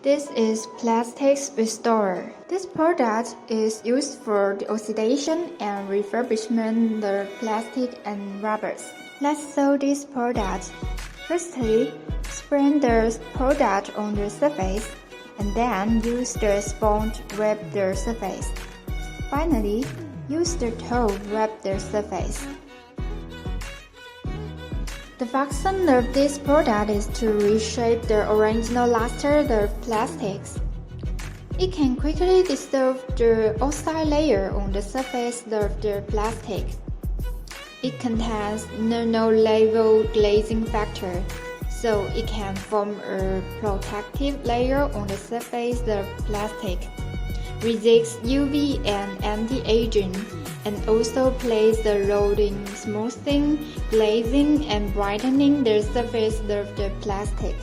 This is Plastics Restorer. This product is used for the oxidation and refurbishment of plastic and rubbers. Let's sew this product. Firstly, spread the product on the surface and then use the sponge to wrap the surface. Finally, use the towel to wrap the surface. The function of this product is to reshape the original luster of the plastics. It can quickly dissolve the oxide layer on the surface of the plastic. It contains nano-level glazing factor, so it can form a protective layer on the surface of plastic, resists UV and anti-aging, and also plays a role in smoothing, glazing, and brightening the surface of the plastic.